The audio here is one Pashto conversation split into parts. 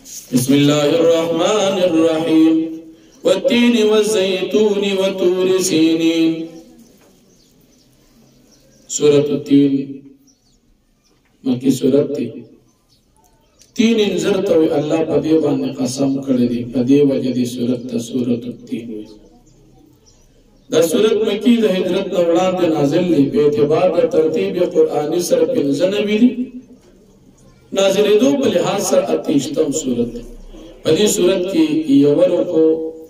بسم الله الرحمن الرحيم والتين والزيتون وطور سينين. سورة التين مکی سورت تی. تین انزرت وی اللہ پا دیوان نے قسم کردی پا دیو جدی سورت تا سورت التین وی. دا سورت مکی دا حجرت نوران دا نازل لی بے اعتبار دا ترتیب قرآنی سر پنزنوی دی نازل دو بلحاظ سر اتیشتم سورت دی. پدی سورت کی یورو کو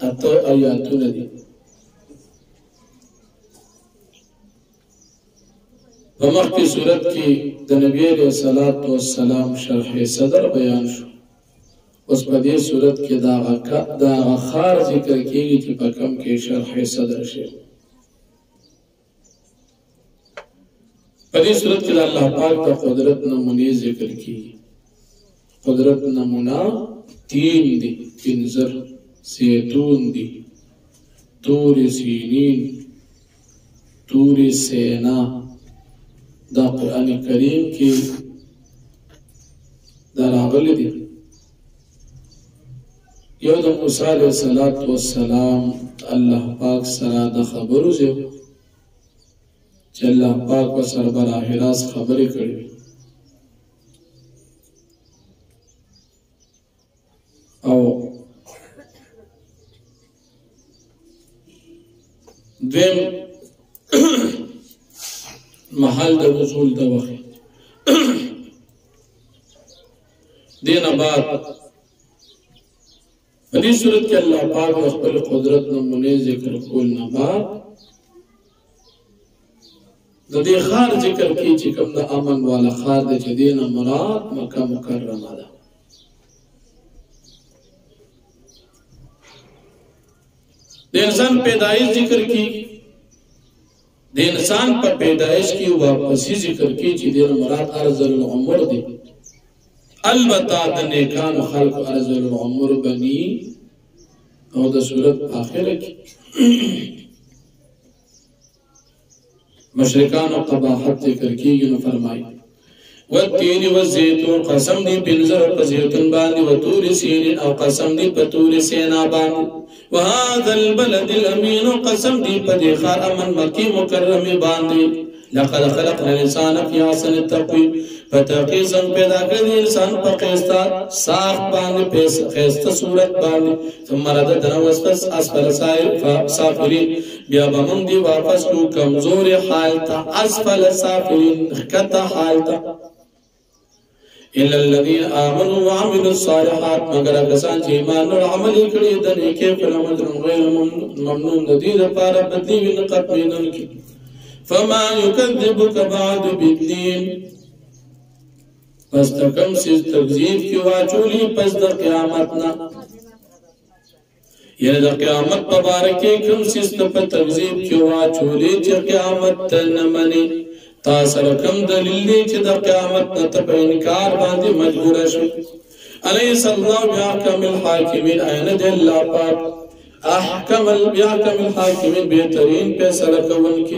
اتا آیاتون دی. ومخ کی صورت کی نبی علیہ السلام شرح صدر بیان شو. اس پا دی صورت کی دا خار ذکر کیگی تی پا کم کی شرح صدر شے. پا دی صورت کی دا اللہ پاک تا قدرت نمونی ذکر کی. قدرت نمونا تین دی، انذر، زیتون دی، طور سینین، طور سینا. دا قرآن کریم کی دا راغلی دی. یو دا موسیٰ علیہ السلام اللہ پاک سرا دا خبرو زیو چی اللہ پاک و سر براہ راست خبری کردی. او دویم محل دا نزول دا وقت دین بعد فدی صورت کے اللہ پاک اخبر قدرت نمونے ذکر کولنا بعد دا دی خار ذکر کی چکم دا امن والا خار دا چی دین مراد مکہ مکرمہ دا. دا انسان پیدائش ذکر کی دے انسان پر پیدائش کی واپسی ذکر کی چی دین مراد ارزل العمر دی. البتہ دا نیکان خلق ارزل العمر بنی او دا صورت آخر کی مشرکان و قباحت ذکر کی گنو فرمائی. والتین والزیتون قسم دی پنزر قزیتن باندی وطور سینین او قسم دی پتور سینا باندی. وهذا البلد الامین قسم دی پدیخار امن مکی مکرم باندی. لقد خلقنا الانسان فی احسن التقویم فتحقیقاً پیدا کردی انسان پا خیستا ساخت باندی خیستا صورت باندی. ثم رددنا اسفل سافلین بیا بمن دی واپس کو کمزور حالتا اسفل سافلین خکتا حالتا. إلا الذين آمنوا وعملوا الصالحات مگر کسان چې ایمان او عمل کړي د نیکه پر عمل غیر ممنون ندی د پاره بدلی وین قطمینن کی. فما يكذبك بعد بالدين پس تکم سیز تکذیب کی واچولی پس د قیامتنا یعنی د قیامت مبارکی کم سیز تکذیب کی واچولی چې قیامت نمنی تاثر کم دلیل دی چی دا قیامت نتب انکار باندی مجبور شد. علیس اللہ بیاکم الحاکمین این دی اللہ پاک احکم الحاکمین بہترین پیسر کون کی